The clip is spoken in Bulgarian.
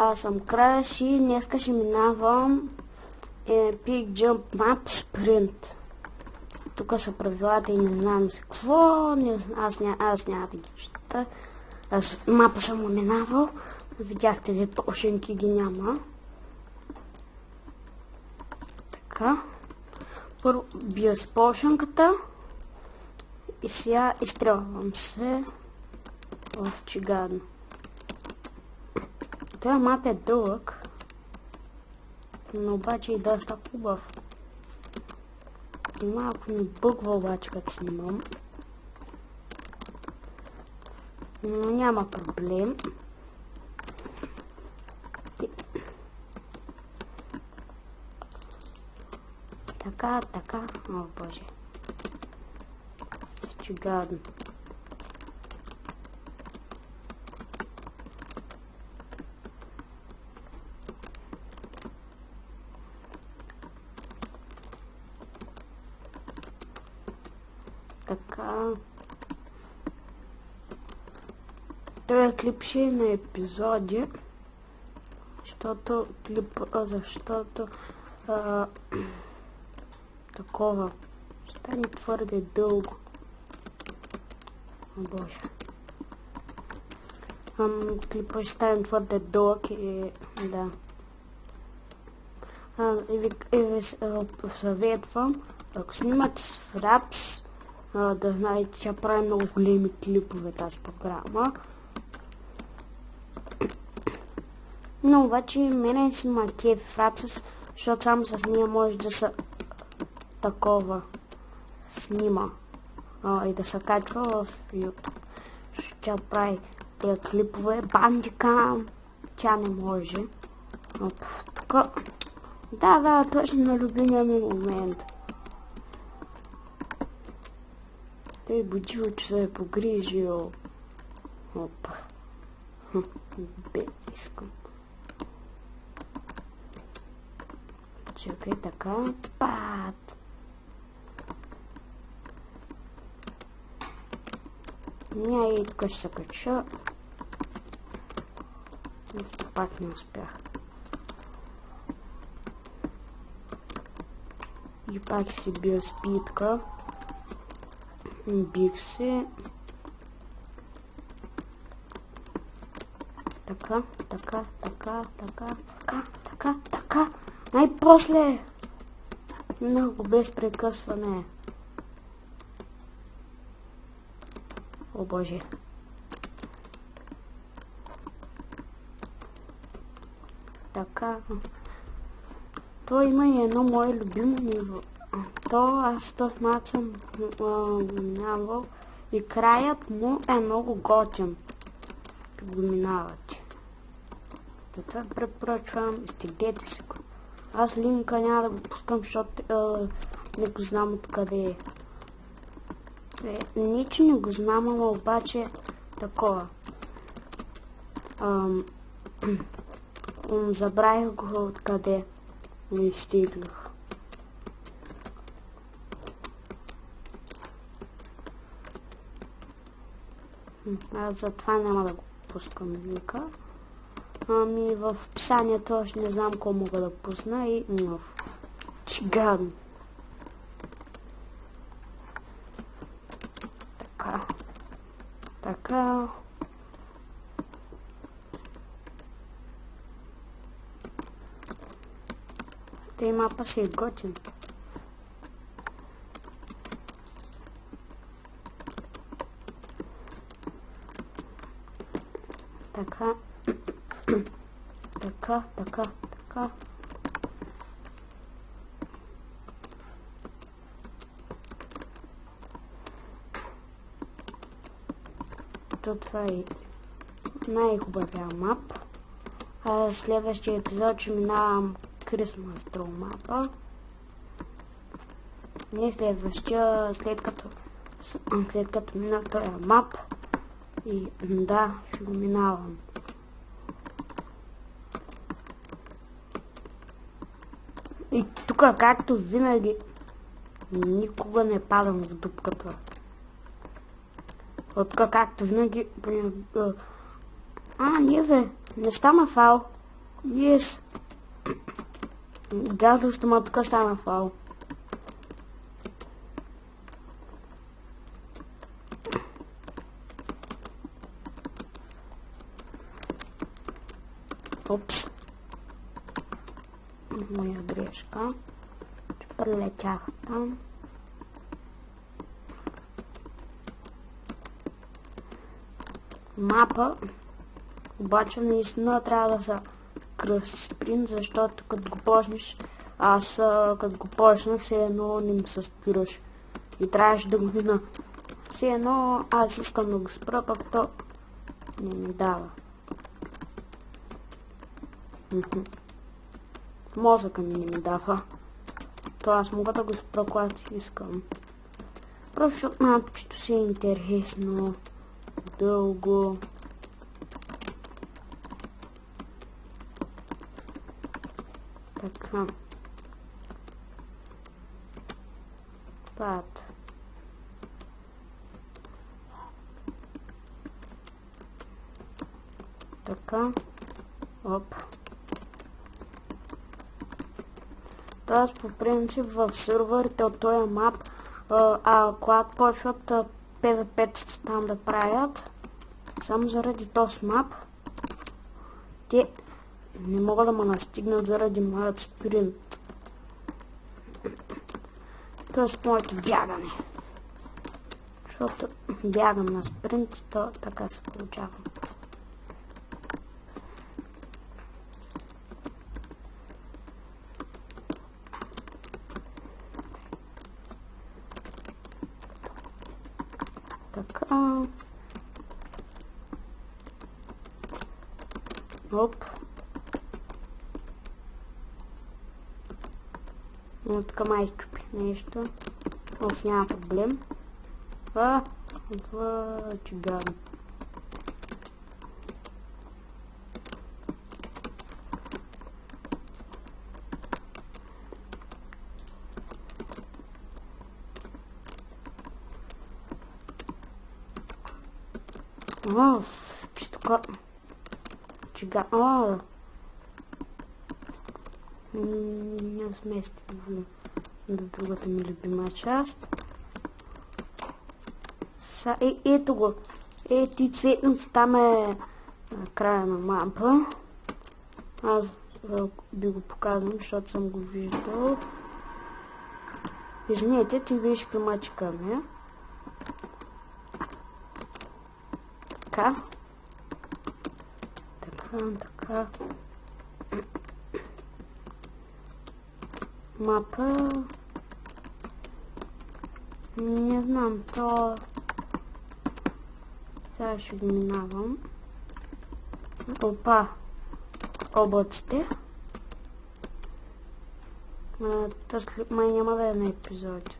Аз съм Краш и днеска ще минавам Epic Jump Map Sprint. Тук са правилата и не знам си какво, аз няма да ги чета. Аз мапа съм минавал, видяхте ли прошенки ги няма. Така, първо бия с прошенката и сега изстрелвам се в чигадно. Този мап е дълъг, но обаче и доста хубав. Малко ми бъгва обаче като снимам. Но няма проблем. Така. О, боже. Чигадно. Така. Този клип ще е на епизоди, защото такова стане твърде дълго. О, боже. Клипа ще стане твърде дълъг и да. И ви съветвам, ако снимате с Fraps, да знаете, че прави много големи клипове тази програма. Но обаче мене си ма кефи Fraps, защото само с нея може да се такова снима и да се качва в YouTube. Ще прави тези клипове, бандикам, тя не може. Тук, да, точно на любимия ми момент. Той Боджило, че се е погрижил. Опа. Искам. Чакай, така. Пат. И тук ще се кача. И пак не успях. И пак си бил спитка. Бих се. Така. Най-после. Много без прекъсване. О, боже. Така. То има и едно мое любимо ниво. Аз този мап съм минавал и краят му е много готин, като го минавате. Това препоръчвам, стигнете се го. Аз линка няма да го пускам, защото не го знам откъде е. Ниче не го знам, ама обаче такова. Забравих го откъде не стигнах. Аз затова няма да го пускам линка. В описанието още не знам кога мога да пусна и в чигадно. Така. Те мапа си е готин. Така. Това е най-хубавия мап. Следващия епизод ще минавам Christmas Troll мапа. Не следващия, след като минах този мап. И да, ще го минавам. И тук, както винаги, никога не падам в дупката. Тук, както винаги... не бе, не стана фал. Yes! Газовата мотка стана фал. Опс. Моя грешка. Пролетях там. Мапа. Обаче наистина трябва да са кръст спринт, защото като го почнеш, аз като го почнах, все едно не ми се спираш. И трябваше да го мина. Все едно аз искам да го спра, пък то не ми дава. Мозъка ми не ми дава. То аз мога да го спра, когато си искам. Просто защото мапчето си е интересно. Дълго. Така. Пад. Така. Оп. Тоест по принцип в серверите от този мап, когато почват PvP там да правят, само заради този мап, те не могат да ме настигнат заради моят спринт. Тоест моето бягане. Защото бягам на спринт, то така се получава. Така. Оп. Но така май изчупи нещо. Оф, няма проблем. Че бягам. Че така... Чега... Не сместим до другата ми любима част. Ето го. Ти цветното там е края на мапа. Аз би го показвам, защото съм го виждал. Извинете, ти виж климатика ми. Така. Така. Мапа. Не знам, то... Сега ще го минавам. Опа. Облаците. Тъс май няма да е на епизод.